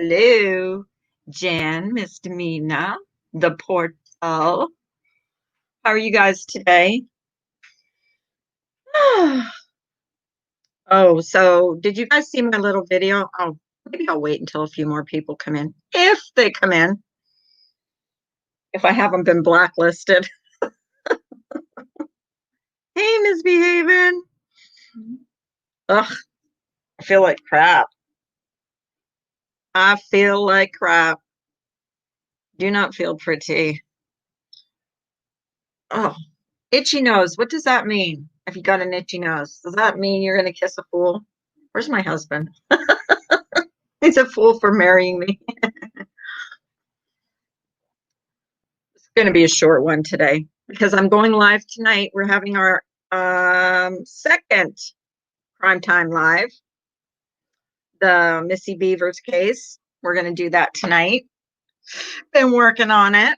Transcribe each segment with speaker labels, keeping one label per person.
Speaker 1: Hello, Jan, Misdemeanor, the portal. How are you guys today? Oh, so did you guys see my little video? Oh, maybe I'll wait until a few more people come in. If they come in, if I haven't been blacklisted. Hey, misbehaving. Ugh, I feel like crap. I feel like crap. Do not feel pretty. Oh, itchy nose. What does that mean? If you got an itchy nose, does that mean you're gonna kiss a fool? Where's my husband? He's a fool for marrying me. It's going to be a short one today because I'm going live tonight. We're having our second Crime Time Live, the Missy Beavers case. We're going to do that tonight. Been working on it.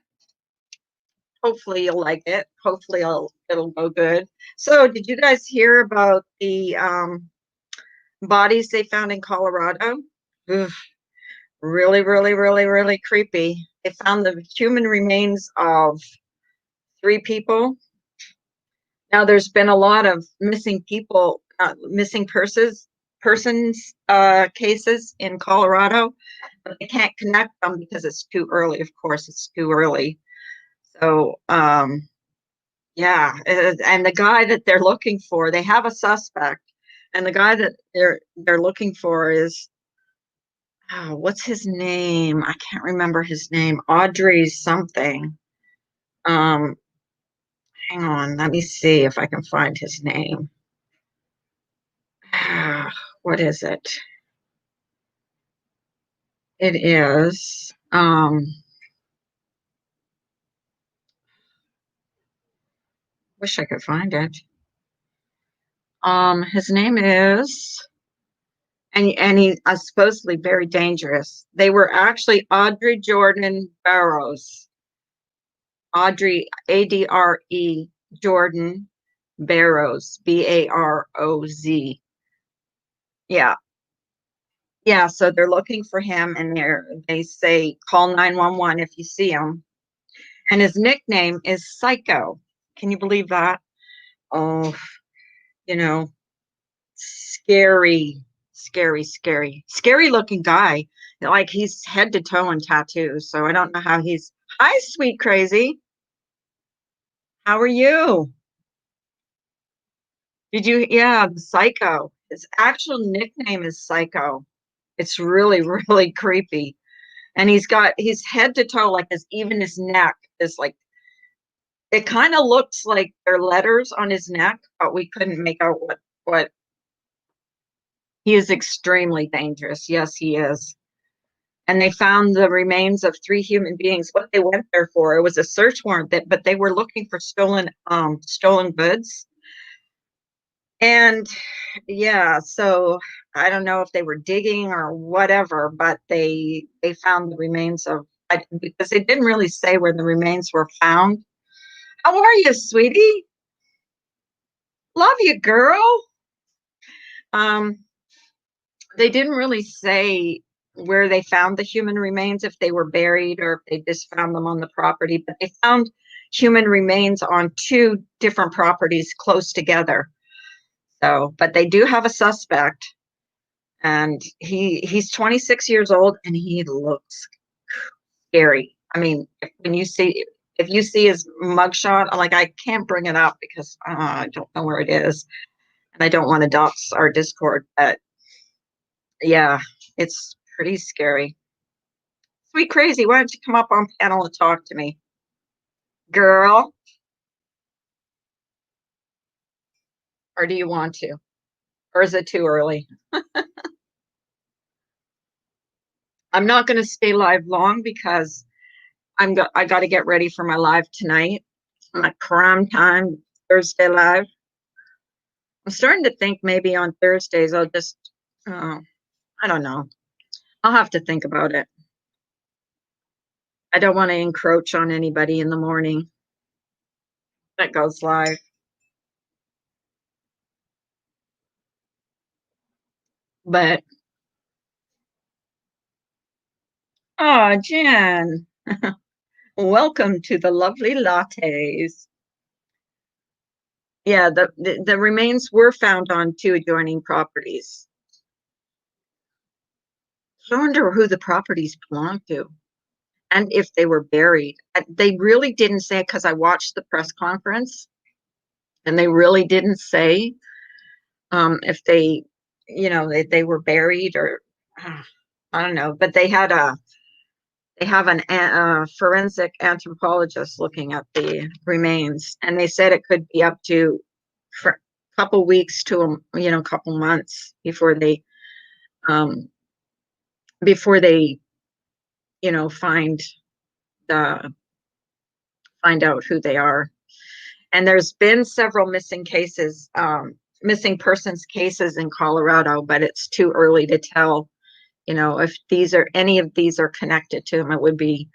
Speaker 1: Hopefully you'll like it. Hopefully it'll go good. So did you guys hear about the bodies they found in Colorado? Ugh, really, really, really, really creepy. They found the human remains of 3 people. Now, there's been a lot of missing people, missing persons cases in Colorado, but they can't connect them because it's too early. Of course, it's too early. So, yeah, and the guy that they're looking for, they have a suspect, and the guy that they're looking for is, oh, what's his name? I can't remember his name. Audrey something. Um, Hang on, let me see if I can find his name. What is it? It is, wish I could find it. His name is, and he is supposedly very dangerous. They were actually Audrey Jordan Barrows. Audrey, A-D-R-E, Jordan Barrows, B-A-R-O-Z. Yeah. Yeah, so they're looking for him and they say call 911 if you see him. And his nickname is Psycho. Can you believe that? Oh, you know, scary, scary looking guy. Like he's head to toe in tattoos. So I don't know how he's. Hi, sweet crazy. How are you? Did you? Yeah, the Psycho. His actual nickname is Psycho. It's really, really creepy. And he's head to toe, like even his neck is like, it kind of looks like they're letters on his neck, but we couldn't make out what he is. Extremely dangerous. Yes, he is. And they found the remains of 3 human beings. What they went there for, it was a search warrant, but they were looking for stolen goods. And yeah, so I don't know if they were digging or whatever, but they found the remains of, because they didn't really say where the remains were found. How are you, sweetie? Love you, girl. Um, they didn't really say where they found the human remains, if they were buried or if they just found them on the property, but they found human remains on 2 different properties close together. So, but they do have a suspect, and he's 26 years old and he looks scary. I mean, if you see his mugshot, like I can't bring it up because I don't know where it is, and I don't want to dox our Discord, but yeah, it's pretty scary. Sweet crazy, why don't you come up on panel and talk to me, girl? Or do you want to? Or is it too early? I'm not going to stay live long because I got to get ready for my live tonight. My Crime Time Thursday live. I'm starting to think maybe on Thursdays I'll just, I don't know. I'll have to think about it. I don't want to encroach on anybody in the morning that goes live. But Oh, Jen, welcome to the lovely lattes. Yeah, the remains were found on two adjoining properties. I wonder who the properties belonged to and if they were buried. They really didn't say because I watched the press conference and they really didn't say if they, they were buried or I don't know. But they have a forensic anthropologist looking at the remains, and they said it could be up to for a couple weeks to a couple months um, before they find the find out who they are. And there's been several missing persons cases in Colorado, but it's too early to tell. If any of these are connected to him, it would be,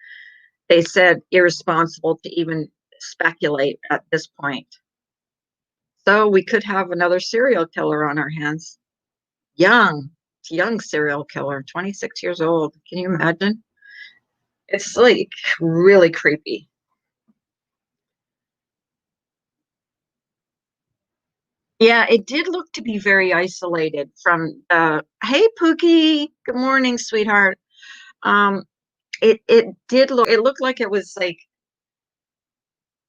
Speaker 1: they said, irresponsible to even speculate at this point. So we could have another serial killer on our hands. Young, young serial killer, 26 years old. Can you imagine? It's like really creepy. Yeah, it did look to be very isolated from hey Pookie, good morning, sweetheart. Um, it looked like it was like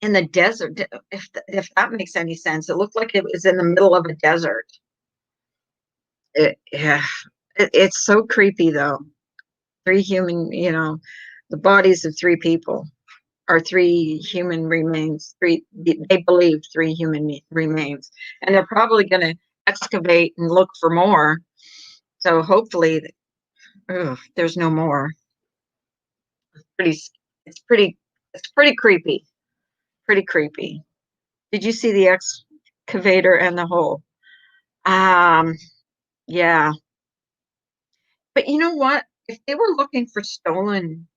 Speaker 1: in the desert, if that makes any sense. It looked like it was in the middle of a desert. Yeah, it's so creepy though. Three human, the bodies of three people or three human remains. They believe three human remains, and they're probably going to excavate and look for more. So hopefully, there's no more. Pretty, it's pretty, it's pretty creepy. Pretty creepy. Did you see the excavator and the hole? Um, yeah. But you know what? If they were looking for stolen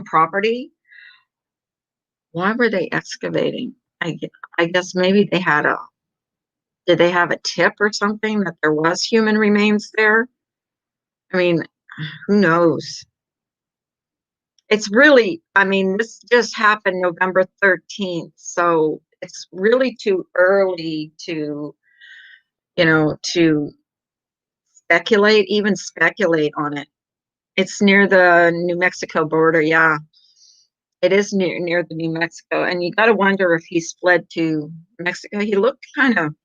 Speaker 1: property, why were they excavating? I guess maybe did they have a tip or something that there was human remains there? I mean, who knows? It's really, I mean, this just happened November 13th, so it's really too early to even speculate on it. It's near the New Mexico border. Yeah, it is near the New Mexico. And you got to wonder if he's fled to Mexico. He looked kind of,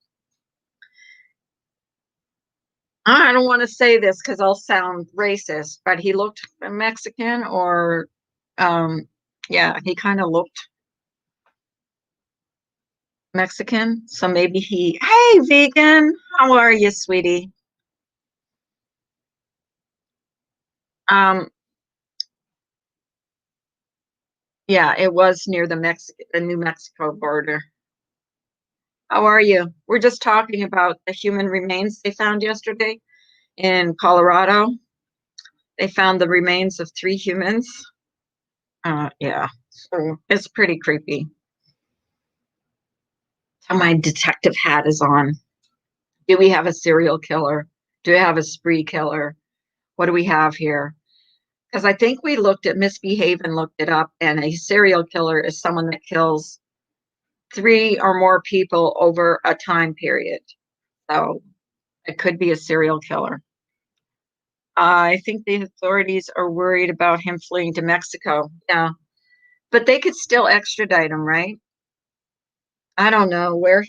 Speaker 1: I don't want to say this because I'll sound racist, but he looked Mexican or, um, yeah, he kind of looked Mexican. So maybe hey, vegan, how are you, sweetie? Um, yeah, it was near the New Mexico border. How are you? We're just talking about the human remains they found yesterday in Colorado. They found the remains of three humans. Yeah, so it's pretty creepy. So my detective hat is on. Do we have a serial killer? Do we have a spree killer? What do we have here? Because I think we looked at Misbehave and looked it up, and a serial killer is someone that kills three or more people over a time period. So it could be a serial killer. I think the authorities are worried about him fleeing to Mexico. Yeah, but they could still extradite him, right? I don't know where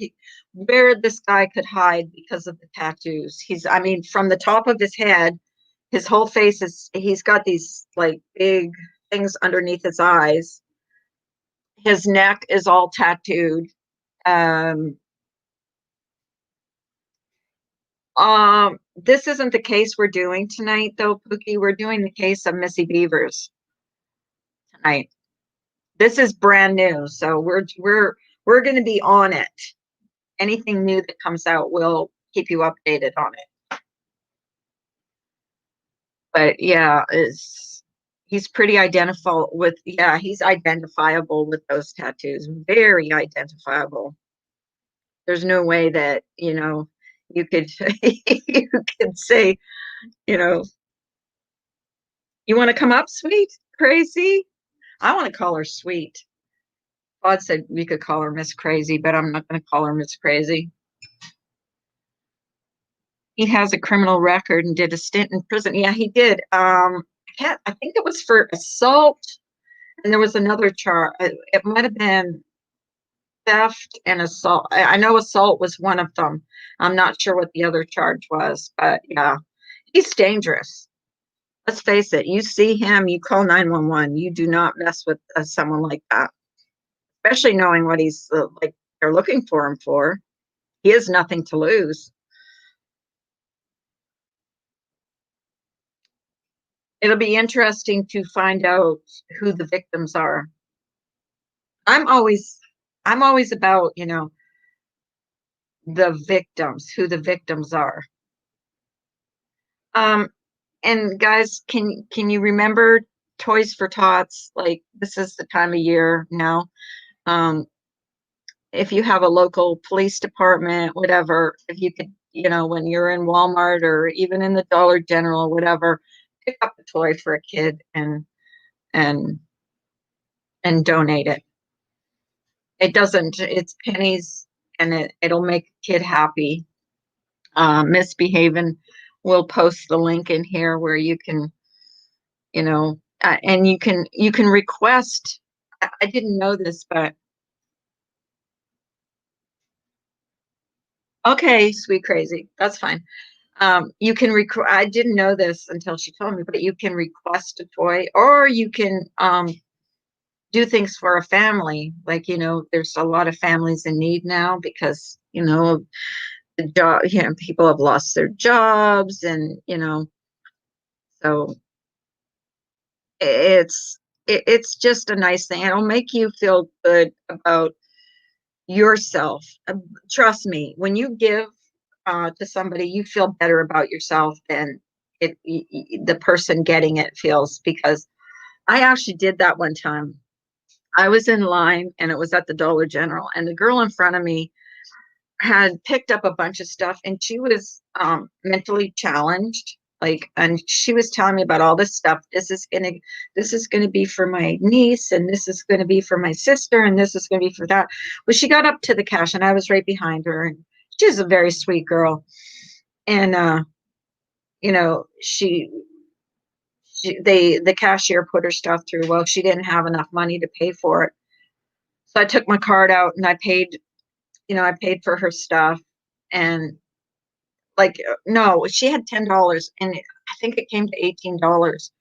Speaker 1: this guy could hide because of the tattoos. I mean, from the top of his head, his whole face he's got these like big things underneath his eyes. His neck is all tattooed. Um, this isn't the case we're doing tonight, though, Pookie. We're doing the case of Missy Beavers tonight. This is brand new, so we're going to be on it. Anything new that comes out, we'll keep you updated on it. But yeah, is he's pretty identifiable with yeah, he's identifiable with those tattoos. Very identifiable. There's no way that, you could you could say, you know, You want to come up, sweet? Crazy? I want to call her sweet. Claude said we could call her Miss Crazy, but I'm not going to call her Miss Crazy. He has a criminal record and did a stint in prison. Yeah, he did. I think it was for assault, and there was another charge. It might have been theft and assault. I know assault was one of them. I'm not sure what the other charge was, but yeah, he's dangerous. Let's face it. You see him, you call 911. You do not mess with someone like that, especially knowing what he's like. They're looking for him for. He has nothing to lose. It'll be interesting to find out who the victims are. I'm always I'm always about, the victims, who the victims are. Um, and guys, can you remember Toys for Tots? Like this is the time of year now. Um, if you have a local police department, whatever, if you could, when you're in Walmart or even in the Dollar General, whatever, pick up a toy for a kid and and donate it. It doesn't, it's pennies and it'll make a kid happy. Misbehaving will post the link in here where you can, and you can request. I didn't know this, but okay, sweet crazy, that's fine. You can I didn't know this until she told me, but you can request a toy, or you can do things for a family. Like, there's a lot of families in need now because, the job, people have lost their jobs and, so it's it's just a nice thing. It'll make you feel good about yourself. Trust me, when you give to somebody, you feel better about yourself than the person getting it feels. Because I actually did that one time. I was in line and it was at the Dollar General, and the girl in front of me had picked up a bunch of stuff, and she was mentally challenged, like, and she was telling me about all this stuff. This is gonna be for my niece, and this is gonna be for my sister, and this is gonna be for that. Well, she got up to the cash and I was right behind her, and she's a very sweet girl. And you know she, the cashier put her stuff through. Well, she didn't have enough money to pay for it, so I took my card out and I paid for her stuff. And like, no, she had $10, and I think it came to $18.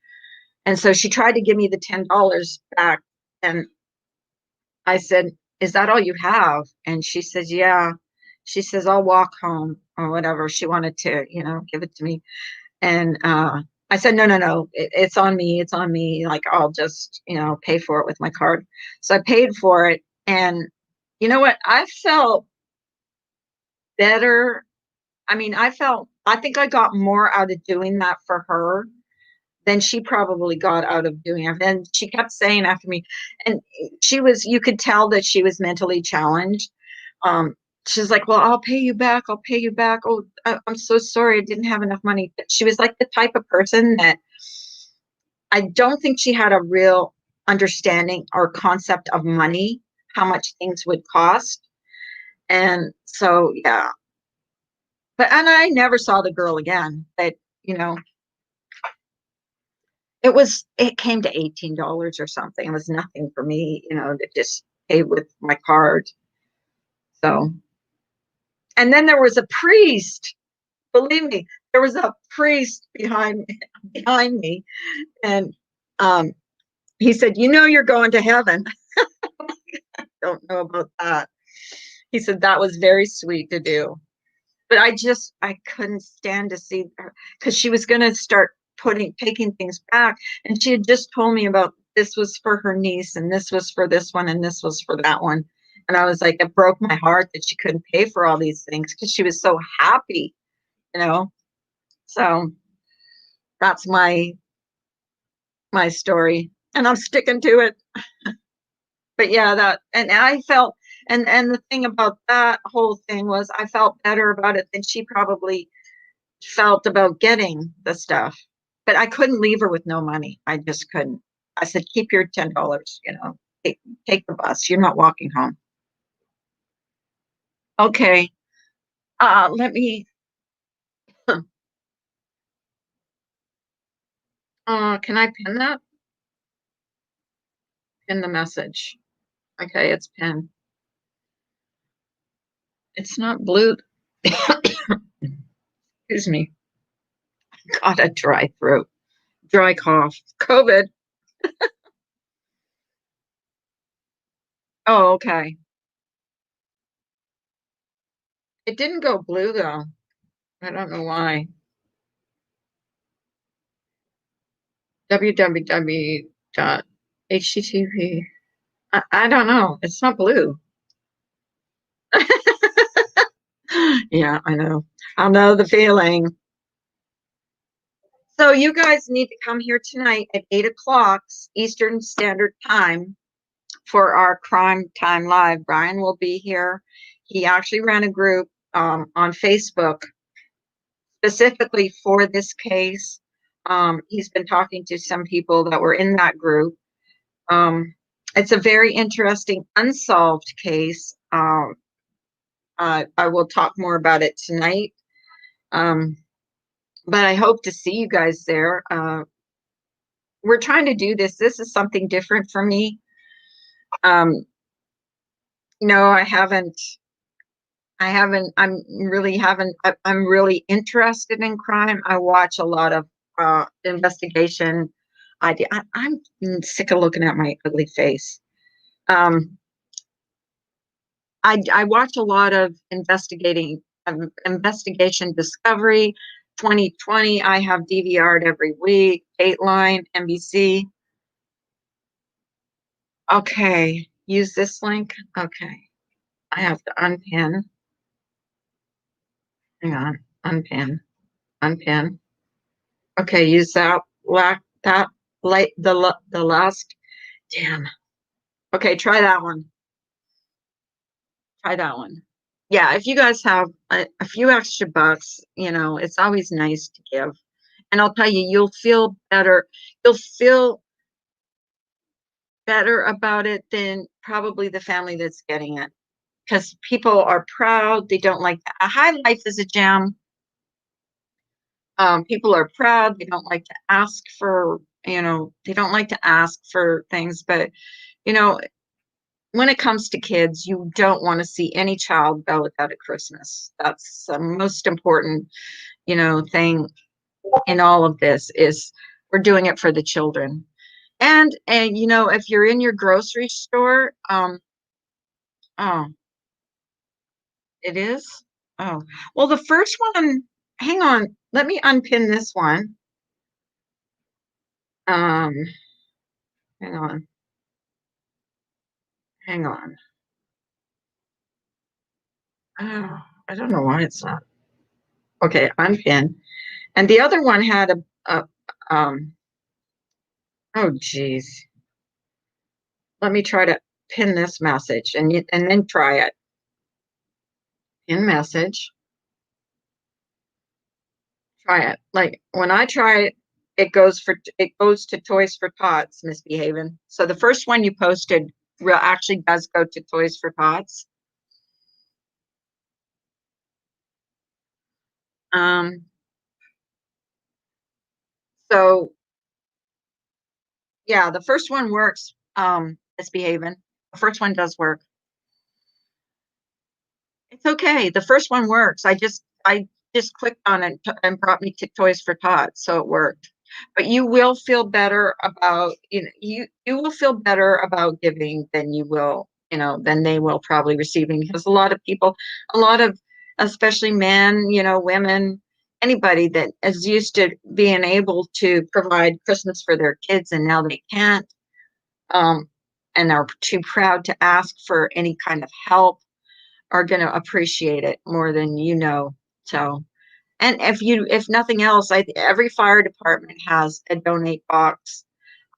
Speaker 1: And so she tried to give me the $10 back, and I said, "Is that all you have?" And she says, "Yeah." She says, "I'll walk home," or whatever. She wanted to, give it to me. And I said, "No, no, no, it's on me. It's on me. Like, I'll just, pay for it with my card." So I paid for it. And you know what? I felt better. I mean, I think I got more out of doing that for her than she probably got out of doing it. And she kept saying after me, and you could tell that she was mentally challenged. Um, she's like, "Well, I'll pay you back. I'll pay you back. Oh, I'm so sorry. I didn't have enough money." But she was like the type of person that I don't think she had a real understanding or concept of money, how much things would cost. And so, yeah. And I never saw the girl again. But, you know, it came to $18 or something. It was nothing for me, to just pay with my card. So, and then there was a priest. Believe me, there was a priest behind me, and um, he said, "You're going to heaven." Don't know about that. He said that was very sweet to do, but I couldn't stand to see her because she was going to start taking things back, and she had just told me about this was for her niece, and this was for this one, and this was for that one. And I was like, it broke my heart that she couldn't pay for all these things because she was so happy, you know. So that's my story, and I'm sticking to it. But yeah, that, and I felt, and the thing about that whole thing was I felt better about it than she probably felt about getting the stuff. but I couldn't leave her with no money. I just couldn't. I said, keep your $10, take the bus. You're not walking home. Okay. Let me, can I pin that? Pin the message. Okay, it's pinned. It's not blue. Excuse me. Got a dry throat, dry cough, COVID. Oh, okay. It didn't go blue though. I don't know why. www.http. I don't know. It's not blue. Yeah, I know. I know the feeling. So you guys need to come here tonight at 8 o'clock Eastern Standard Time for our Crime Time Live. Brian will be here. He actually ran a group on Facebook specifically for this case. He's been talking to some people that were in that group. It's a very interesting unsolved case. I will talk more about it tonight. But I hope to see you guys there. We're trying to do this. This is something different for me. No, I'm really interested in crime. I watch a lot of investigation. I'm sick of looking at my ugly face. I watch a lot of investigation Discovery, 2020. I have DVR'd every week, Dateline, NBC. Okay, use this link. Okay, I have to unpin. Hang on, unpin. Okay, use that the last. Damn. Okay, try that one. Try that one. Yeah, if you guys have a few extra bucks, it's always nice to give. And I'll tell you, you'll feel better. You'll feel better about it than probably the family that's getting it. Because people are proud. They don't like a high life is a jam. People are proud. They don't like to ask for, they don't like to ask for things. But, when it comes to kids, you don't want to see any child go without a Christmas. That's the most important, thing in all of this is we're doing it for the children. And if you're in your grocery store, oh, it is. Oh, well, the first one. Hang on, let me unpin this one. Um, hang on. Hang on. Oh, I don't know why it's not. Okay, unpin. And the other one had oh geez. Let me try to pin this message and then try it. Pin message. Try it. Like when I try it, it goes to Toys for Tots, Misbehaving. So the first one you posted actually does go to Toys for Tots. So yeah, the first one works. Misbehaving. The first one does work. It's okay. The first one works. I just clicked on it and brought me to Toys for Tots, so it worked. But you will feel better about, you will feel better about giving than you will, than they will probably receiving, because a lot of people, especially men, women, anybody that is used to being able to provide Christmas for their kids and now they can't, and are too proud to ask for any kind of help, are going to appreciate it more than So, and if nothing else, every fire department has a donate box.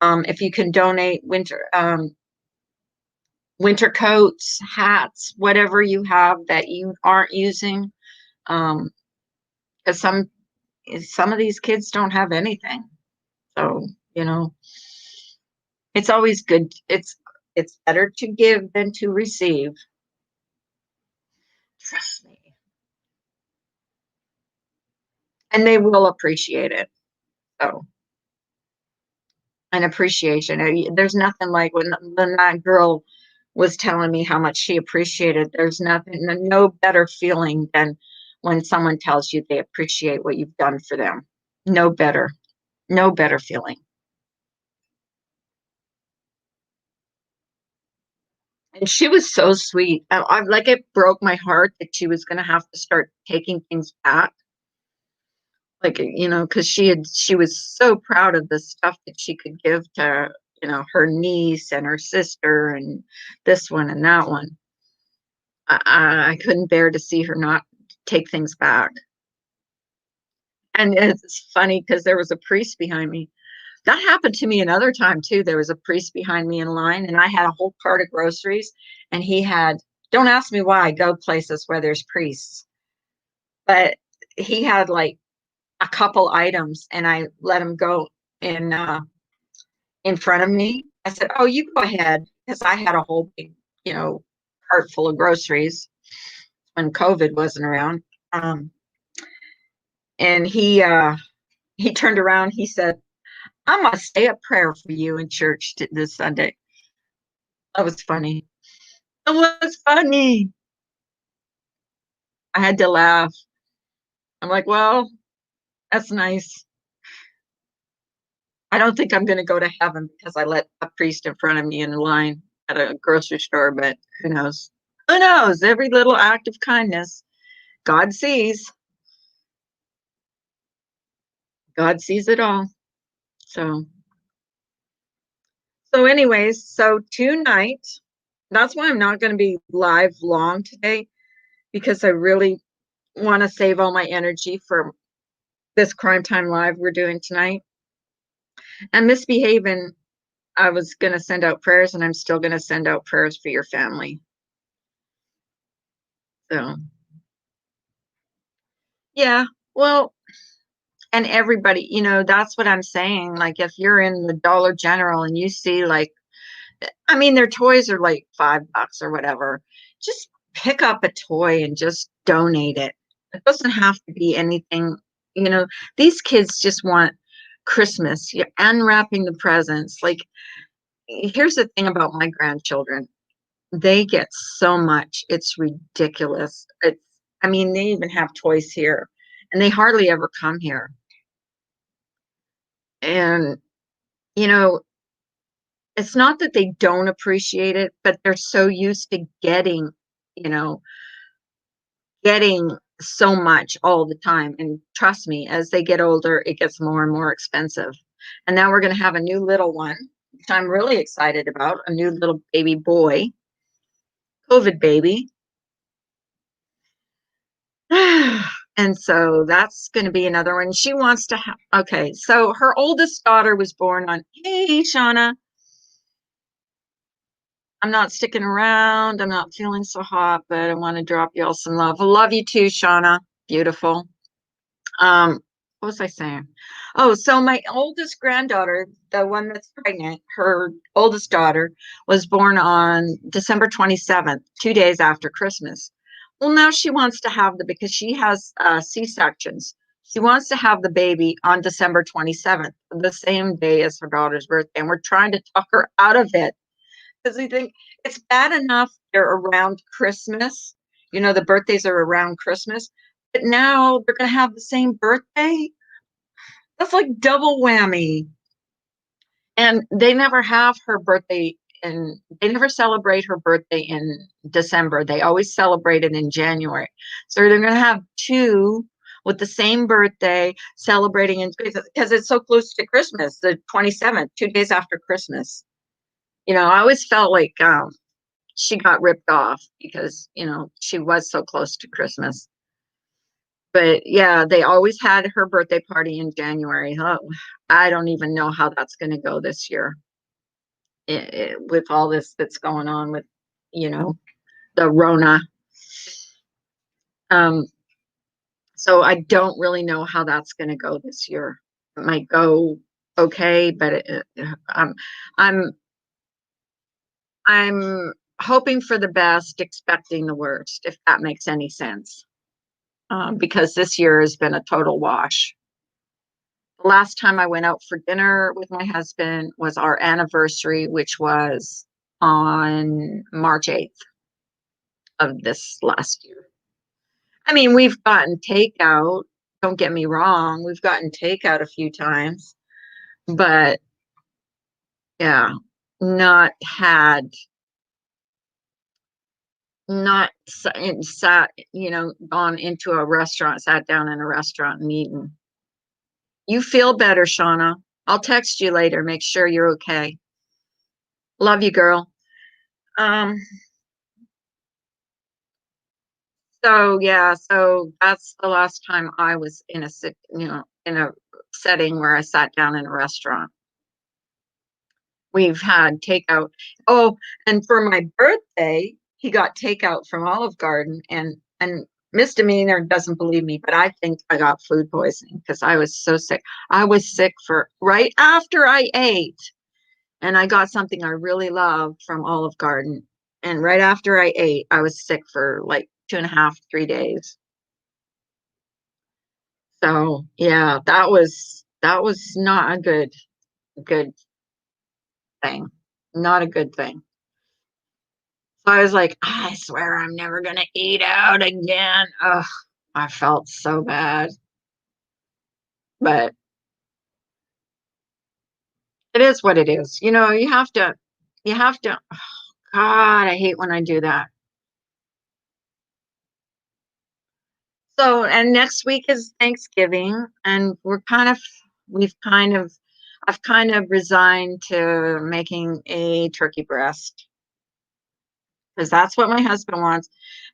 Speaker 1: If you can donate winter coats, hats, whatever you have that you aren't using, because some of these kids don't have anything. So, you know, it's always good. It's better to give than to receive. Trust me. And they will appreciate it. So, an appreciation. There's nothing like when that girl was telling me how much she appreciated. There's nothing, no better feeling than when someone tells you they appreciate what you've done for them. No better, no better feeling. And she was so sweet. Like it broke my heart that she was going to have to start taking things back. Like, because she was so proud of the stuff that she could give to, her niece and her sister and this one and that one. I couldn't bear to see her not take things back. And it's funny because there was a priest behind me. That happened to me another time too. There was a priest behind me in line, and I had a whole cart of groceries, and he had, don't ask me why I go places where there's priests, but he had like a couple items, and I let him go in in front of me. I said, "Oh, you go ahead," because I had a whole big, you know, cart full of groceries when COVID wasn't around. Um, and he turned around. He said, "I'm gonna say a prayer for you in church this Sunday." That was funny. It was funny. I had to laugh. I'm like, well, that's nice. I don't think I'm going to go to heaven because I let a priest in front of me in line at a grocery store, but who knows? Who knows? Every little act of kindness, God sees. God sees it all. So, anyways, so tonight, that's why I'm not going to be live long today because I really want to save all my energy for this Crime Time Live we're doing tonight. And Misbehaving, I was going to send out prayers, and I'm still going to send out prayers for your family. So, yeah, well, and everybody, that's what I'm saying. Like, if you're in the Dollar General and you see, like, I mean, their toys are like $5 or whatever, just pick up a toy and just donate it. It doesn't have to be anything, you know, these kids just want Christmas. You're unwrapping the presents. Like, here's the thing about my grandchildren. They get so much. It's ridiculous. I mean, they even have toys here, and they hardly ever come here. And, you know, it's not that they don't appreciate it, but they're so used to you know, getting so much all the time. And trust me, as they get older, it gets more and more expensive. And now we're going to have a new little one, which I'm really excited about, a new little baby boy, COVID baby. And so that's going to be another one. She wants to have, okay, so her oldest daughter was born on, hey, Shauna, I'm not sticking around. I'm not feeling so hot, but I want to drop y'all some love. I love you too, Shauna. Beautiful. What was I saying? Oh, so my oldest granddaughter, the one that's pregnant, her oldest daughter was born on December 27th, 2 days after Christmas. Well, now she wants to have because she has C-sections. She wants to have the baby on December 27th, the same day as her daughter's birthday. And we're trying to talk her out of it because we think it's bad enough they're around Christmas. The birthdays are around Christmas, but now they're going to have the same birthday. That's like double whammy. And they never have her birthday they never celebrate her birthday in December. They always celebrate it in January. So they're going to have two with the same birthday celebrating because it's so close to Christmas, the 27th, 2 days after Christmas. I always felt like she got ripped off because, she was so close to Christmas. But yeah, they always had her birthday party in January. Oh, I don't even know how that's going to go this year with all this that's going on with, you know, the Rona. Um, so I don't really know how that's going to go this year. It might go okay, but I'm I'm hoping for the best, expecting the worst, if that makes any sense. Because this year has been a total wash. The last time I went out for dinner with my husband was our anniversary, which was on March 8th of this last year. I mean, we've gotten takeout. Don't get me wrong, we've gotten takeout a few times, but yeah, not had, not sat, gone into a restaurant, sat down in a restaurant and eaten. You feel better, Shauna. I'll text you later. Make sure you're okay. Love you, girl. Um, so yeah, so that's the last time I was in a in a setting where I sat down in a restaurant. We've had takeout. Oh, and for my birthday, he got takeout from Olive Garden, and misdemeanor doesn't believe me, but I think I got food poisoning because I was so sick. I was sick for right after I ate, and I got something I really loved from Olive Garden. And right after I ate, I was sick for like 2.5, 3 days. So yeah, that was not a good thing. Not a good thing. So I was like, I swear I'm never gonna eat out again. Ugh, I felt so bad. But it is what it is. You have to, oh, God, I hate when I do that. So, and next week is Thanksgiving, and I've kind of resigned to making a turkey breast because that's what my husband wants.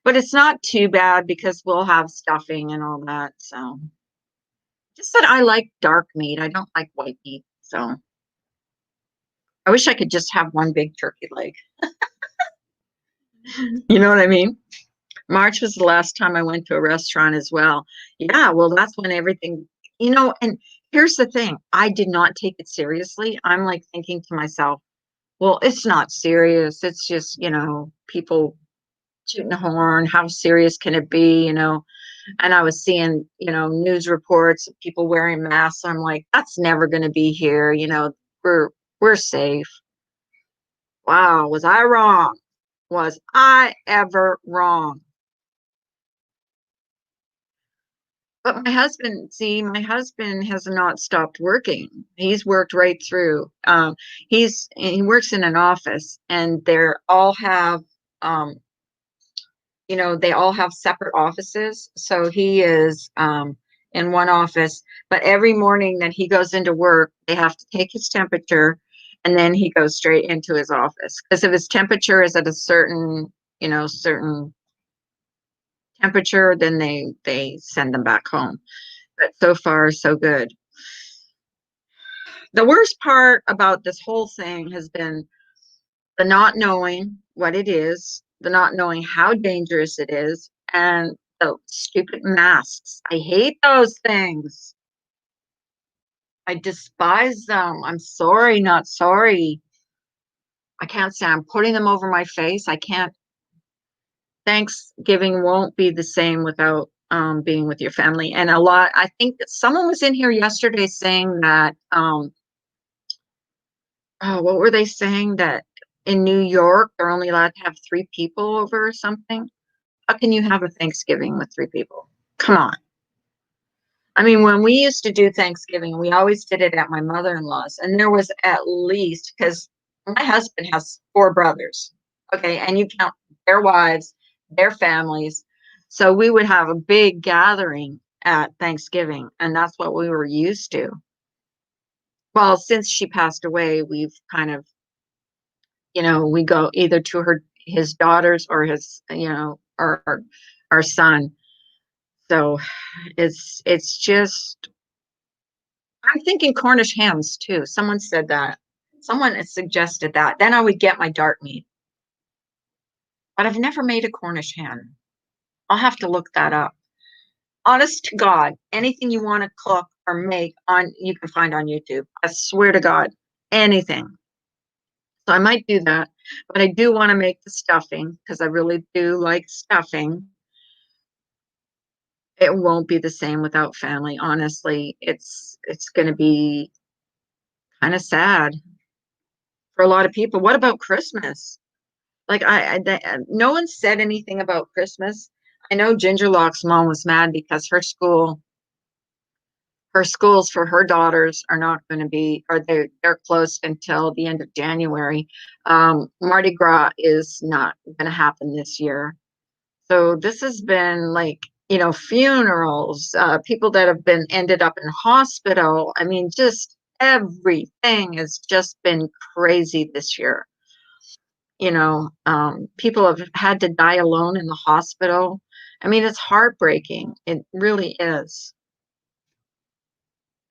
Speaker 1: But it's not too bad because we'll have stuffing and all that. So, just that I like dark meat. I don't like white meat. So, I wish I could just have one big turkey leg. You know what I mean? March was the last time I went to a restaurant as well. Yeah, well, that's when and here's the thing, I did not take it seriously. I'm like thinking to myself, well, it's not serious. It's just, people shooting a horn. How serious can it be? And I was seeing, news reports of people wearing masks. I'm like, that's never going to be here. We're safe. Wow, was I wrong? Was I ever wrong? But my husband has not stopped working. He's worked right through. He works in an office, and um, they all have separate offices. So he is in one office, but every morning that he goes into work, they have to take his temperature, and then he goes straight into his office. Because if his temperature is at a certain temperature, then they send them back home. But so far, so good. The worst part about this whole thing has been the not knowing what it is, the not knowing how dangerous it is, and the stupid masks. I hate those things. I despise them. I'm sorry, not sorry. I can't say I'm putting them over my face. I can't. Thanksgiving won't be the same without being with your family. And I think that someone was in here yesterday saying that oh, what were they saying? That in New York, they're only allowed to have three people over or something? How can you have a Thanksgiving with three people? Come on. I mean, when we used to do Thanksgiving, we always did it at my mother-in-law's, and there was at least, because my husband has four brothers, okay, and you count their wives, their families. So we would have a big gathering at Thanksgiving, and that's what we were used to. Well, since she passed away, we've kind of we go either to his daughters or his, or our son. So it's just I'm thinking Cornish hens too. Someone said that. Someone has suggested that. Then I would get my dark meat. But I've never made a Cornish hen. I'll have to look that up. Honest to God, anything you want to cook or make on, you can find on YouTube. I swear to God, anything. So I might do that, but I do want to make the stuffing because I really do like stuffing. It won't be the same without family. Honestly, it's going to be kind of sad for a lot of people. What about Christmas? Like no one said anything about Christmas. I know Ginger Lock's mom was mad because her schools for her daughters are not going to be, or they're closed until the end of January. Mardi Gras is not going to happen this year. So this has been like, funerals, people that have been ended up in hospital. I mean, just everything has just been crazy this year. People have had to die alone in the hospital. I mean, it's heartbreaking. It really is.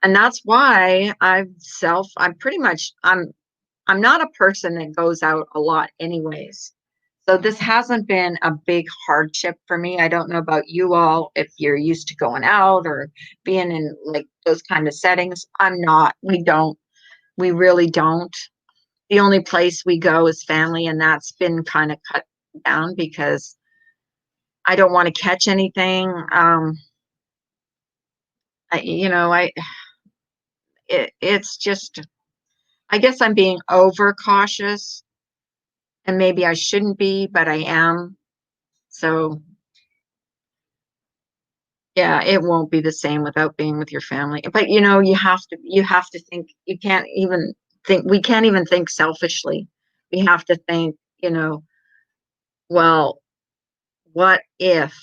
Speaker 1: And that's why I'm not a person that goes out a lot anyways. So this hasn't been a big hardship for me. I don't know about you all if you're used to going out or being in like those kind of settings. I'm not. We really don't. The only place we go is family, and that's been kind of cut down because I don't want to catch anything. I, you know, I it's just, I guess I'm being over cautious, and maybe I shouldn't be, but I am. So yeah, it won't be the same without being with your family. But you have to think, we can't even think selfishly. We have to think, well, what if,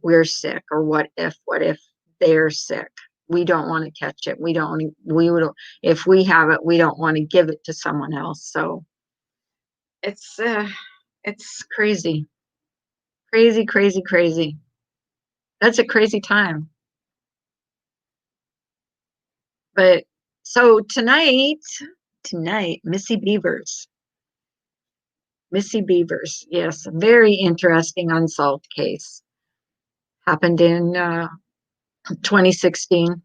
Speaker 1: we're sick, or what if they're sick? We don't want to catch it. We would, if we have it, we don't want to give it to someone else. So it's, it's crazy, crazy, crazy, crazy. That's a crazy time. But so tonight, Missy Beavers, yes, very interesting unsolved case. Happened in 2016,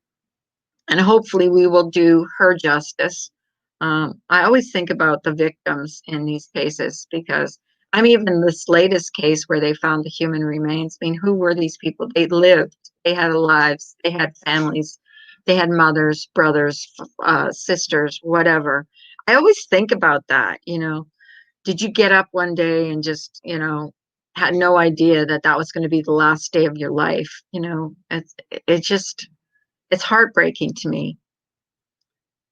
Speaker 1: and hopefully we will do her justice. I always think about the victims in these cases because even this latest case where they found the human remains. I mean, who were these people? They lived, they had lives, they had families, they had mothers, brothers, sisters, whatever. I always think about that. Did you get up one day and just, had no idea that that was going to be the last day of your life? It's heartbreaking to me.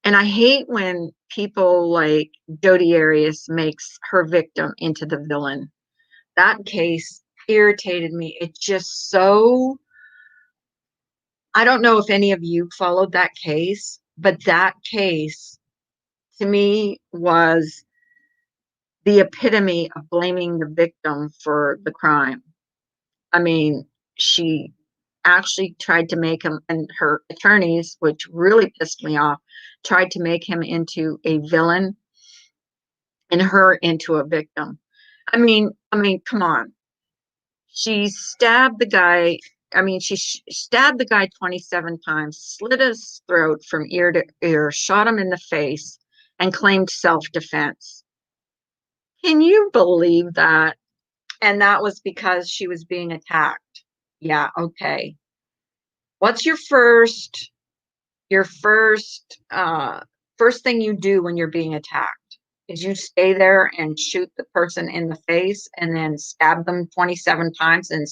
Speaker 1: And I hate when people like Jodi Arias makes her victim into the villain. That case irritated me. It just so, I don't know if any of you followed that case, but that case to me was the epitome of blaming the victim for the crime. I mean, she actually tried to make him, and her attorneys, which really pissed me off, tried to make him into a villain and her into a victim. I mean, come on. She stabbed the guy. She stabbed the guy 27 times, slit his throat from ear to ear, shot him in the face, and claimed self-defense. Can you believe that? And that was because she was being attacked. Yeah, okay. What's your first thing you do when you're being attacked? Is you stay there and shoot the person in the face and then stab them 27 times and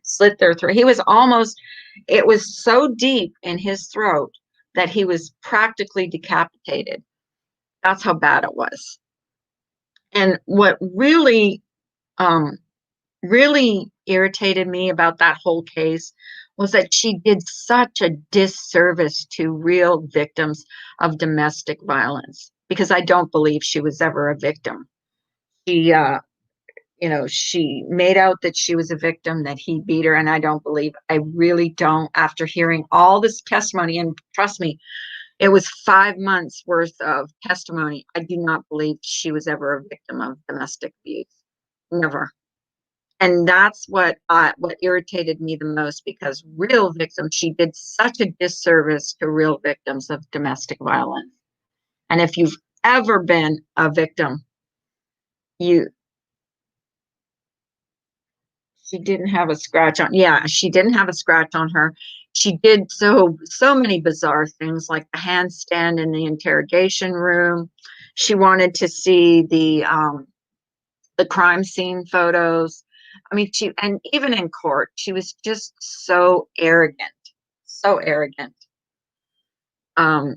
Speaker 1: slit their throat. It was so deep in his throat that he was practically decapitated. That's how bad it was. And what um, really irritated me about that whole case was that she did such a disservice to real victims of domestic violence, because I don't believe she was ever a victim. She, she made out that she was a victim, that he beat her, and I really don't, after hearing all this testimony, and trust me, it was 5 months worth of testimony. I do not believe she was ever a victim of domestic abuse. Never. And that's what irritated me the most, because real victims, she did such a disservice to real victims of domestic violence. And if you've ever been a victim, you she didn't have a scratch on. Yeah, she didn't have a scratch on her. She did so many bizarre things, like the handstand in the interrogation room. She wanted to see the crime scene photos. I mean, she, and even in court, she was just so arrogant, so arrogant. Um,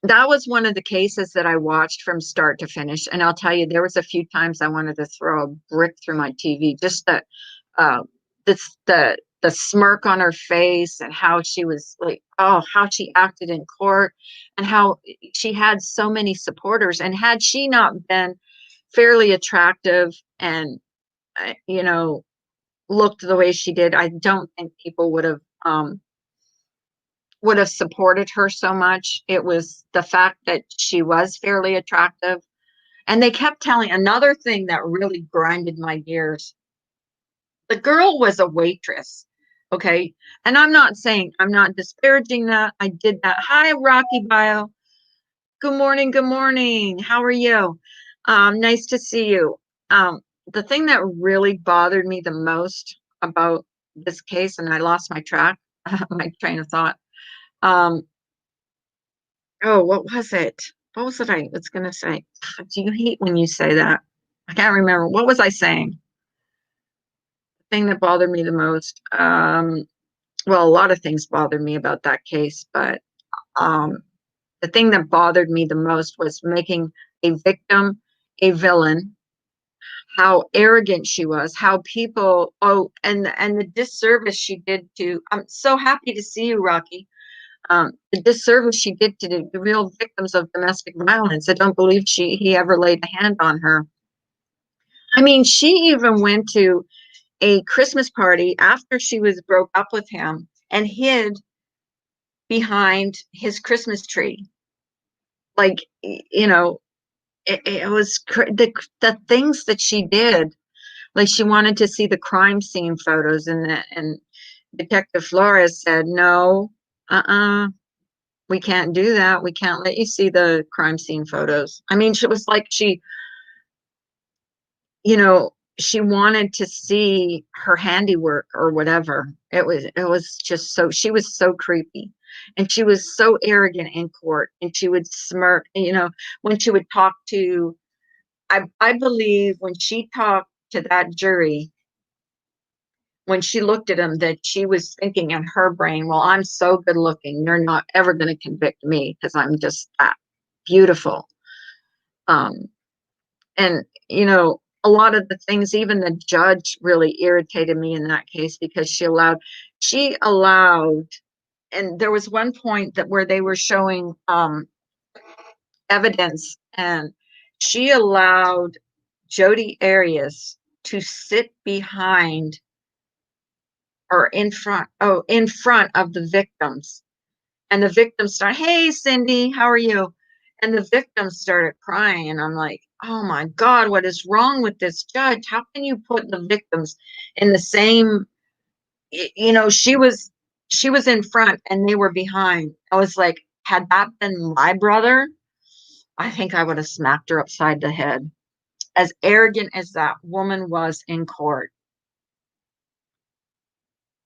Speaker 1: that was one of the cases that I watched from start to finish. And I'll tell you, there was a few times I wanted to throw a brick through my TV, just uh, the smirk on her face, and how she was like, oh, how she acted in court, and how she had so many supporters. And had she not been fairly attractive and you know, looked the way she did, I don't think people would have supported her so much. It was the fact that she was fairly attractive. And they kept telling, another thing that really grinded my gears, the girl was a waitress. Okay. And I'm not disparaging that. I did that. Hi, Rocky Bio. Good morning. Good morning. How are you? Nice to see you. The thing that really bothered me the most about this case, and I lost my track, my train of thought. Um, oh, what was it? What was it I was going to say? Do you hate when you say that? I can't remember. What was I saying? The thing that bothered me the most. Well, a lot of things bothered me about that case, but um, the thing that bothered me the most was making a victim a villain, how arrogant she was, how people, oh, and the disservice she did to, I'm so happy to see you, Rocky. The disservice she did to the real victims of domestic violence. I don't believe he ever laid a hand on her. I mean, she even went to a Christmas party after she was broke up with him and hid behind his Christmas tree. Like, you know, it was the things that she did. Like, she wanted to see the crime scene photos, and Detective Flores said, no, we can't do that. We can't let you see the crime scene photos. I mean, she was like, you know, she wanted to see her handiwork or whatever. It was just so, she was so creepy. And she was so arrogant in court, and she would smirk, when she would talk to, I believe when she talked to that jury, when she looked at him, that she was thinking in her brain, well, I'm so good looking, they're not ever going to convict me because I'm just that beautiful. Um, and, a lot of the things, even the judge really irritated me in that case, because she allowed, and there was one point that where they were showing evidence, and she allowed Jodi Arias to sit behind or in front of the victims. And the victims start, hey, Cindy, how are you? And the victims started crying. And I'm like, oh my God, what is wrong with this judge? How can you put the victims in the same, she was in front and they were behind. I was like, had that been my brother, I think I would have smacked her upside the head. As arrogant as that woman was in court.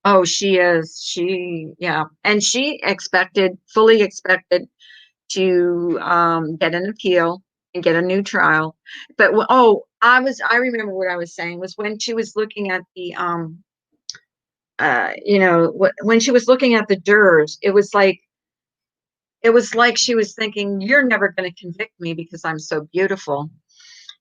Speaker 1: Oh, she is. Yeah. And she fully expected to get an appeal and get a new trial. But I remember what I was saying was when she was looking at when she was looking at the jurors, it was like she was thinking, you're never going to convict me because I'm so beautiful.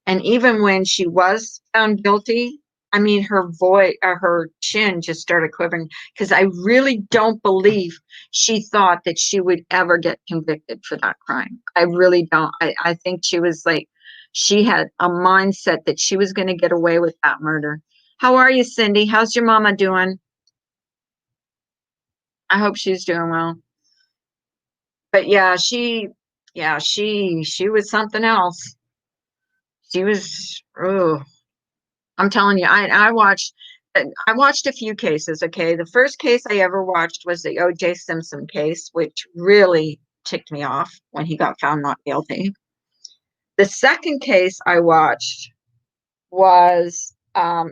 Speaker 1: And even when she was found guilty, I mean, her chin just started quivering, because I really don't believe she thought that she would ever get convicted for that crime. I really don't. I think she was like, she had a mindset that she was going to get away with that murder. How are you, Cindy? How's your mama doing? I hope she's doing well. But yeah, she was something else. She was, oh. I'm telling you, I watched a few cases. Okay, the first case I ever watched was the O.J. Simpson case, which really ticked me off when he got found not guilty. The second case I watched was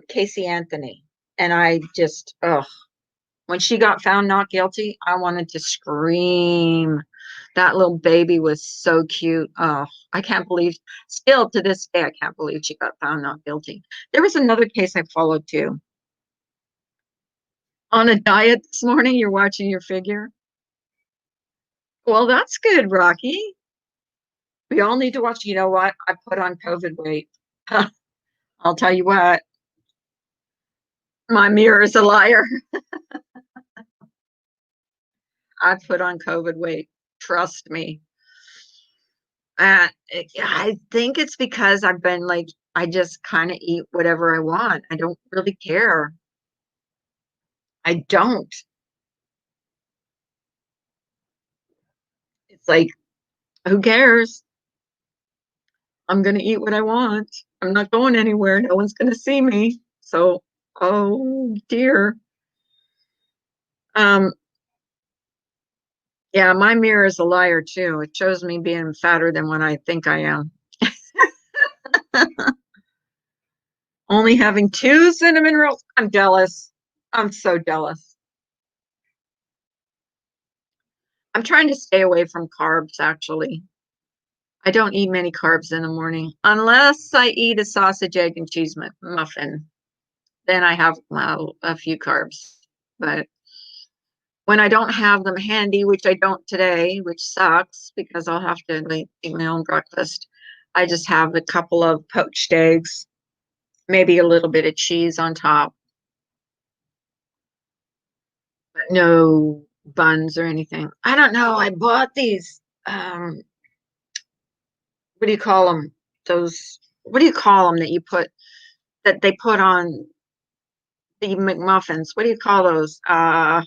Speaker 1: Casey Anthony, and I just, ugh, when she got found not guilty, I wanted to scream. That little baby was so cute. Oh, I can't believe, still to this day, I can't believe she got found not guilty. There was another case I followed too. On a diet this morning, you're watching your figure. Well, that's good, Rocky. We all need to watch. You know what? I put on COVID weight. I'll tell you what, my mirror is a liar. I put on COVID weight. Trust me. I think it's because I've been like, I just kind of eat whatever I want. I don't really care. I don't. It's like, who cares? I'm going to eat what I want. I'm not going anywhere. No one's going to see me. So, oh dear. Um, yeah, my mirror is a liar too. It shows me being fatter than what I think I am. Only having two cinnamon rolls. I'm jealous. I'm so jealous. I'm trying to stay away from carbs, actually. I don't eat many carbs in the morning unless I eat a sausage, egg, and cheese muffin. Then I have a few carbs. But when I don't have them handy, which I don't today, which sucks because I'll have to like eat my own breakfast, I just have a couple of poached eggs, maybe a little bit of cheese on top, but no buns or anything. I don't know. I bought these. What do you call them? Those. What do you call them that you put that they put on the McMuffins? What do you call those? Ah,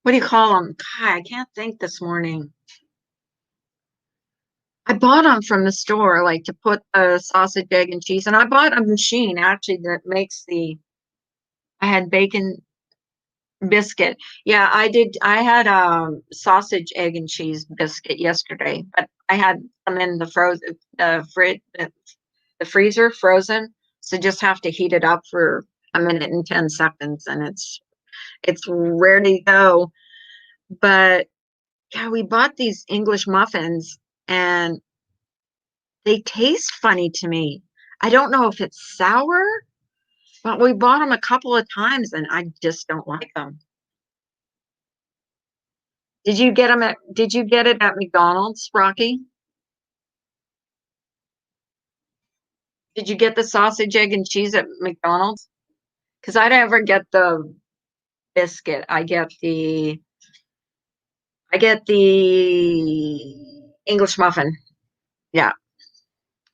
Speaker 1: what do you call them? God, I can't think this morning. I bought them from the store, like to put a sausage, egg, and cheese. And I bought a machine actually that makes the. I had bacon biscuit. Yeah, I did. I had sausage, egg, and cheese biscuit yesterday, but I had them in the frozen, the freezer frozen. So just have to heat it up for a minute and 10 seconds, and it's ready to go. But yeah, we bought these English muffins, and they taste funny to me. I don't know if it's sour, but we bought them a couple of times, and I just don't like them. Did you get it at McDonald's, Rocky? Did you get the sausage, egg, and cheese at McDonald's? Because I don't ever get the biscuit. I get the English muffin. Yeah.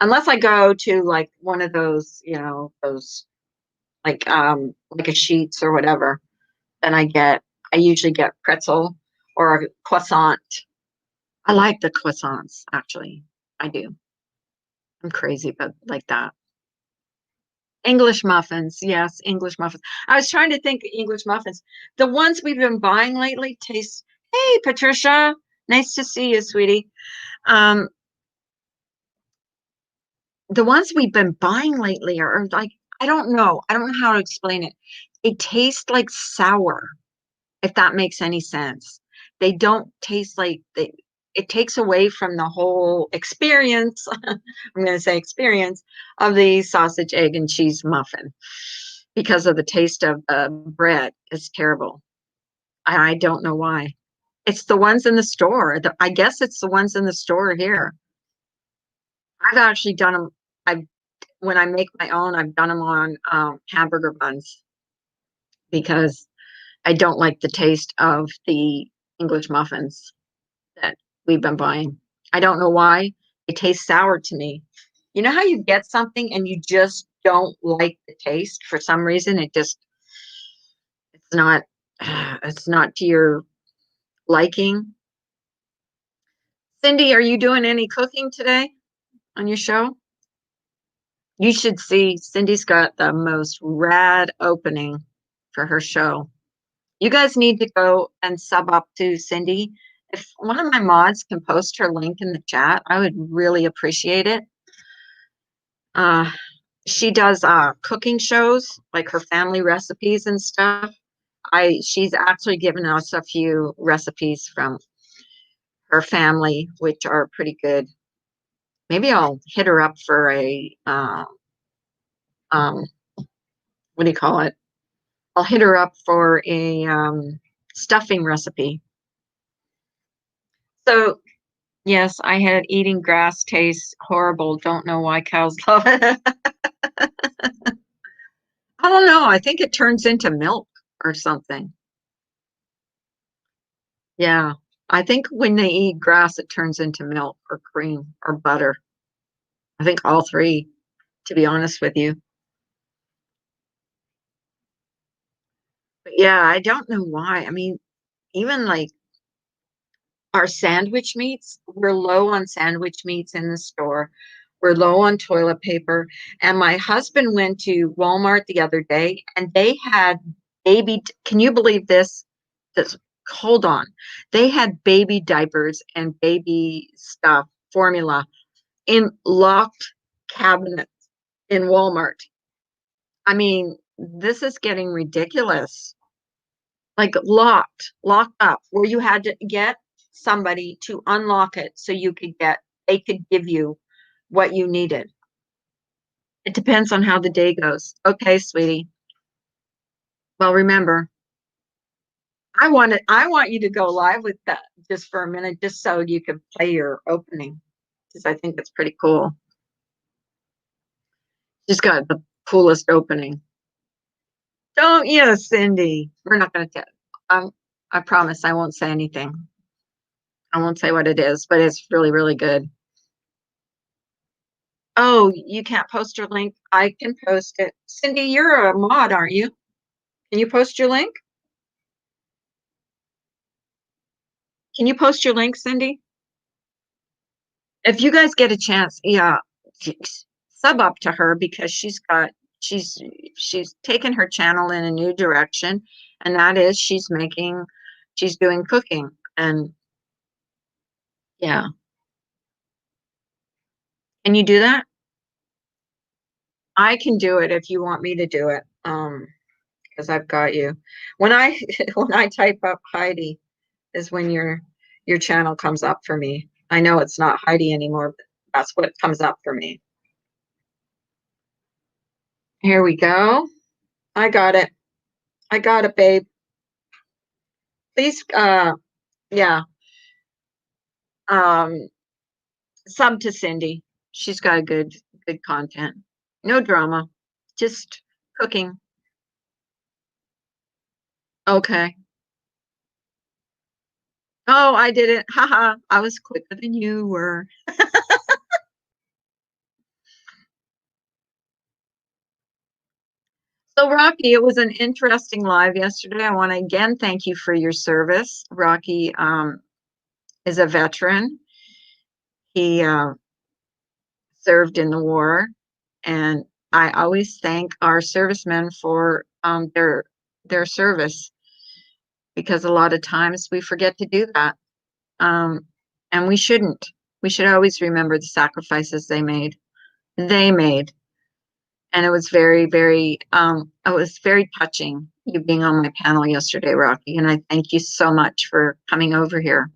Speaker 1: Unless I go to like one of those, those like a Sheets or whatever, then I usually get pretzel or a croissant. I like the croissants, actually. I do. I'm crazy about like that. English muffins. Yes, English muffins. I was trying to think English muffins. The ones we've been buying lately taste. Hey, Patricia. Nice to see you, sweetie. Um, the ones we've been buying lately are like, I don't know. I don't know how to explain it. They taste like sour, if that makes any sense. They don't taste like it takes away from the whole experience. I'm going to say experience of the sausage, egg, and cheese muffin because of the taste of the bread. It's terrible. I don't know why. It's the ones in the store. I guess it's the ones in the store here. I've actually done them. I When I make my own, I've done them on hamburger buns because I don't like the taste of the English muffins that we've been buying. I don't know why. It tastes sour to me. You know how you get something and you just don't like the taste for some reason? It's not, it's not to your liking. Cindy, are you doing any cooking today on your show? You should see Cindy's got the most rad opening for her show. You guys need to go and sub up to Cindy. If one of my mods can post her link in the chat, I would really appreciate it. Uh, she does cooking shows, like her family recipes and stuff. She's actually given us a few recipes from her family, which are pretty good. Maybe I'll hit her up for a um, what do you call it? I'll hit her up for a stuffing recipe. So yes, I had eating grass tastes horrible. Don't know why cows love it. I don't know. I think it turns into milk or something. Yeah. I think when they eat grass, it turns into milk or cream or butter. I think all three, to be honest with you. But yeah, I don't know why. I mean, even like our sandwich meats, we're low on sandwich meats in the store. We're low on toilet paper. And my husband went to Walmart the other day and they had can you believe this? This, hold on. They had baby diapers and baby stuff, formula in locked cabinets in Walmart. I mean, this is getting ridiculous. Like locked up, where you had to get somebody to unlock it so they could give you what you needed. It depends on how the day goes. Okay, sweetie. Well, remember, I want you to go live with that just for a minute, just so you can play your opening, because I think it's pretty cool. She's got the coolest opening. Don't you, Cindy? We're not going to tell. I promise I won't say anything. I won't say what it is, but it's really, really good. Oh, you can't post your link? I can post it. Cindy, you're a mod, aren't you? Can you post your link? Can you post your link, Cindy? If you guys get a chance, yeah, sub up to her because she's she's taken her channel in a new direction, and that is she's doing cooking. And yeah, can you do that? I can do it if you want me to do it. Because I've got you. When I when I type up Heidi is when your channel comes up for me. I know it's not Heidi anymore, but that's what comes up for me. Here we go. I got it. I got it, babe. Please, yeah, um, sub to Cindy. She's got good content. No drama, just cooking. Okay. Oh, I did it. Haha. I was quicker than you were. So, Rocky, it was an interesting live yesterday. I want to again thank you for your service. Rocky is a veteran. He served in the war, and I always thank our servicemen for their service because a lot of times we forget to do that, um, and we shouldn't. We should always remember the sacrifices they made. They made, and it was it was very touching you being on my panel yesterday, Rocky, and I thank you so much for coming over here,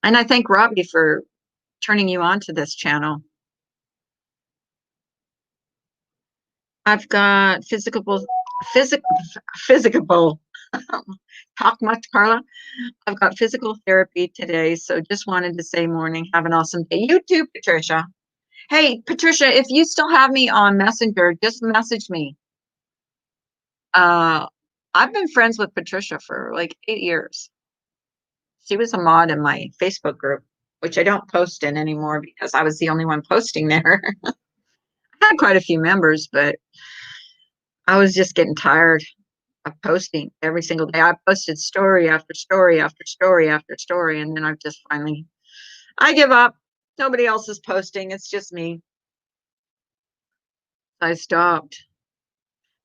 Speaker 1: and I thank Robbie for turning you on to this channel. I've got physical. Talk much, Carla. I've got physical therapy today, so just wanted to say morning. Have an awesome day. You too, Patricia. Hey, Patricia, if you still have me on Messenger, just message me. Uh, I've been friends with Patricia for like 8 years. She was a mod in my Facebook group, which I don't post in anymore because I was the only one posting there. I had quite a few members, but I was just getting tired of posting every single day. I posted story after story after story after story, and then I've just finally, I give up. Nobody else is posting. It's just me. I stopped.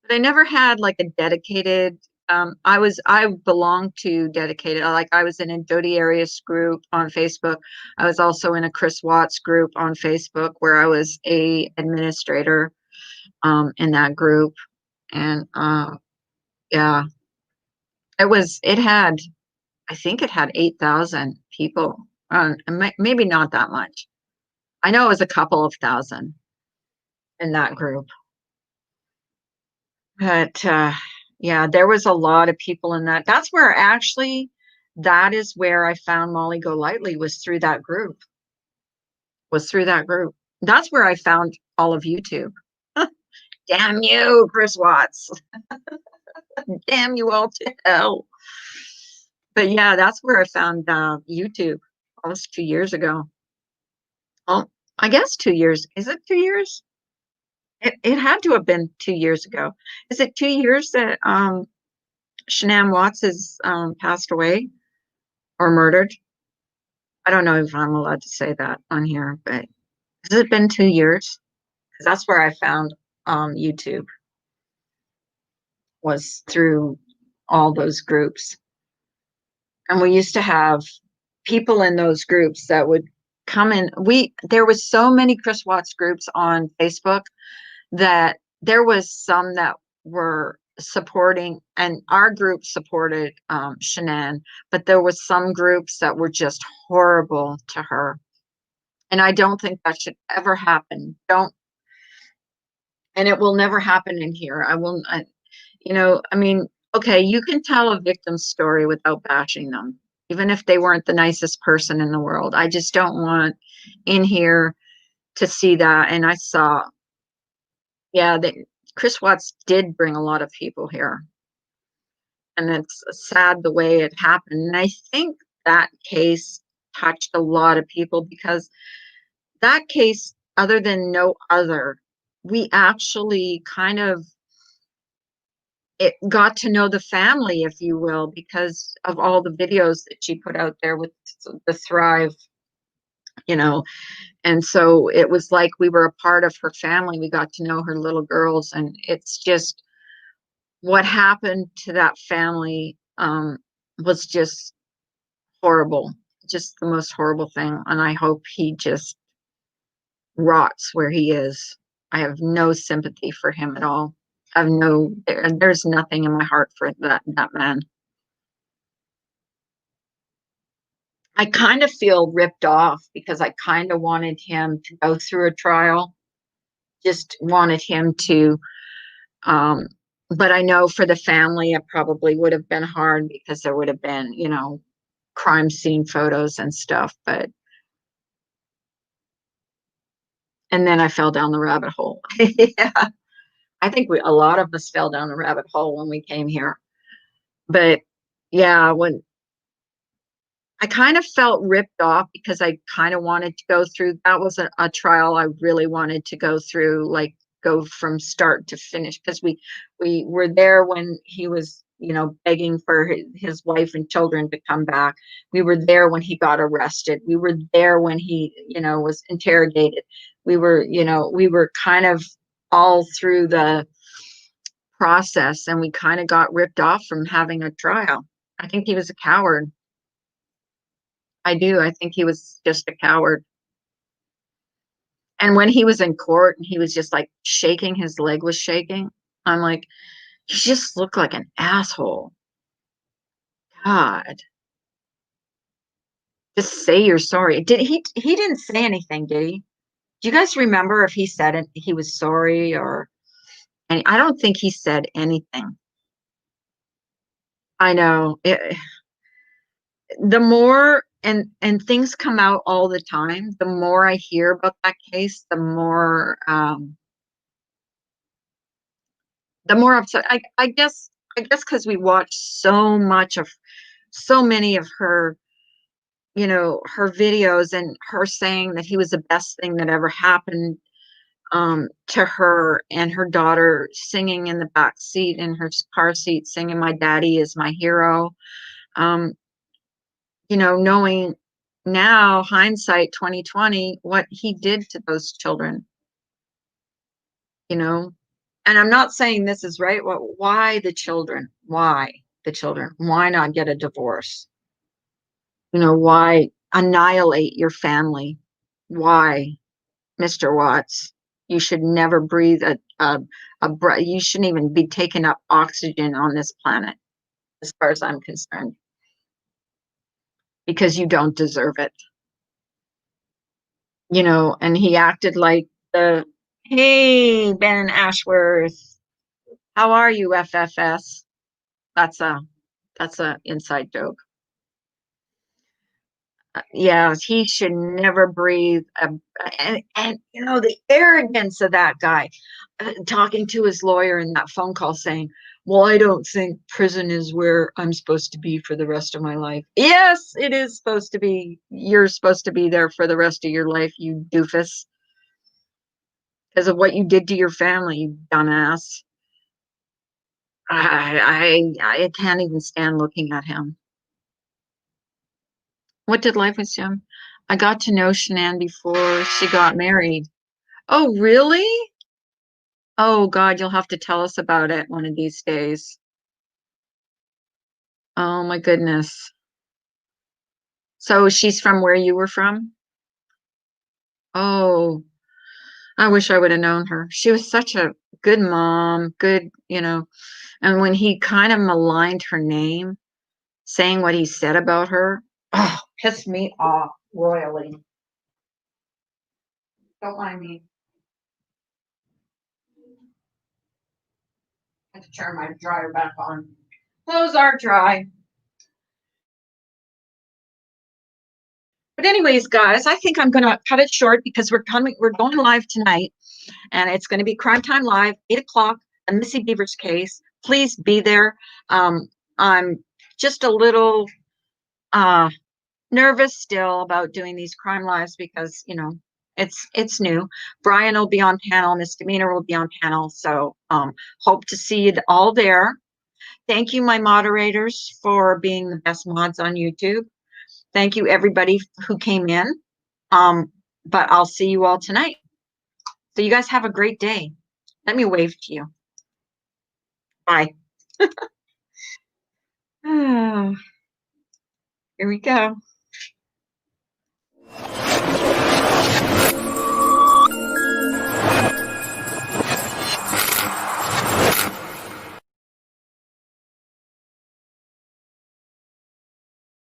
Speaker 1: But I never had like a dedicated, I belonged to dedicated. Like I was in a Jodi Arias group on Facebook. I was also in a Chris Watts group on Facebook where I was a administrator in that group. And yeah, it had, I think it had 8,000 people. Maybe not that much. I know it was a couple of thousand in that group. But yeah, there was a lot of people in that. That's where actually, that is where I found Molly Golightly, was through that group. Was through that group. That's where I found all of YouTube. Damn you, Chris Watts. Damn you all to hell. But yeah, that's where I found YouTube almost 2 years ago. Oh, I guess 2 years. Is it 2 years? It had to have been 2 years ago. Is it 2 years that Shanann Watts has passed away or murdered? I don't know if I'm allowed to say that on here, but has it been 2 years? Because that's where I found YouTube, was through all those groups. And we used to have people in those groups that would come in. There was so many Chris Watts groups on Facebook that there was some that were supporting, and our group supported Shanann, but there was some groups that were just horrible to her. And I don't think that should ever happen. Don't, and it will never happen in here. I mean, okay, you can tell a victim's story without bashing them, even if they weren't the nicest person in the world. I just don't want in here to see that. And I saw, yeah, Chris Watts did bring a lot of people here. And it's sad the way it happened. And I think that case touched a lot of people, because that case, other than no other, we actually kind of it got to know the family, if you will, because of all the videos that she put out there with the Thrive, you know. And so it was like we were a part of her family. We got to know her little girls, and it's just what happened to that family was just horrible, just the most horrible thing. And I hope he just rots where he is. I have no sympathy for him at all. I have there's nothing in my heart for that man. I kind of feel ripped off because I kind of wanted him to go through a trial, just wanted him to. Um, but I know for the family, it probably would have been hard because there would have been, crime scene photos and stuff. And then I fell down the rabbit hole. Yeah, I think a lot of us fell down the rabbit hole when we came here. But yeah, when I kind of felt ripped off because I kind of wanted to go through, that was a trial I really wanted to go through, like go from start to finish, because we were there when he was, begging for his wife and children to come back. We were there when he got arrested. We were there when he, was interrogated. We were kind of all through the process, and we kind of got ripped off from having a trial. I think he was a coward. I do. I think he was just a coward. And when he was in court and he was just like shaking, his leg was shaking. I'm like, he just looked like an asshole. God, just say you're sorry. He didn't say anything, did he? Do you guys remember if he said it, he was sorry, or, and I don't think he said anything. I know the more, and things come out all the time, the more I hear about that case, the more upset. I guess because we watched so many of her, her videos, and her saying that he was the best thing that ever happened to her, and her daughter singing in the back seat in her car seat, singing "My Daddy is My Hero." Um, Knowing now, hindsight 2020, what he did to those children. you know. And I'm not saying this is right. Well, why the children? Why the children? Why not get a divorce? Why annihilate your family? Why, Mr. Watts? You should never breathe a breath. You shouldn't even be taking up oxygen on this planet, as far as I'm concerned, because you don't deserve it. And he acted like hey, Ben Ashworth, how are you, FFS? That's a that's a inside joke. Yeah, he should never breathe. And the arrogance of that guy, talking to his lawyer in that phone call saying, well, I don't think prison is where I'm supposed to be for the rest of my life. Yes, it is supposed to be. You're supposed to be there for the rest of your life, you doofus, because of what you did to your family, you dumbass. I can't even stand looking at him. What did life assume? I got to know Shanann before she got married. Oh, really? Oh, God, you'll have to tell us about it one of these days. Oh, my goodness. So she's from where you were from? Oh, I wish I would have known her. She was such a good mom, good. And when he kind of maligned her name, saying what he said about her, oh, pissed me off royally. Don't mind me. I have to turn my dryer back on. Clothes are dry. But anyways, guys, I think I'm gonna cut it short because we're going live tonight, and it's gonna be Crime Time Live, 8 o'clock, the Missy Beavers case. Please be there. I'm just a little nervous still about doing these crime lives because it's new. Brian will be on panel, Misdemeanor will be on panel. So hope to see you all there. Thank you, my moderators, for being the best mods on YouTube. Thank you, everybody who came in. But I'll see you all tonight. So you guys have a great day. Let me wave to you. Bye. Here we go.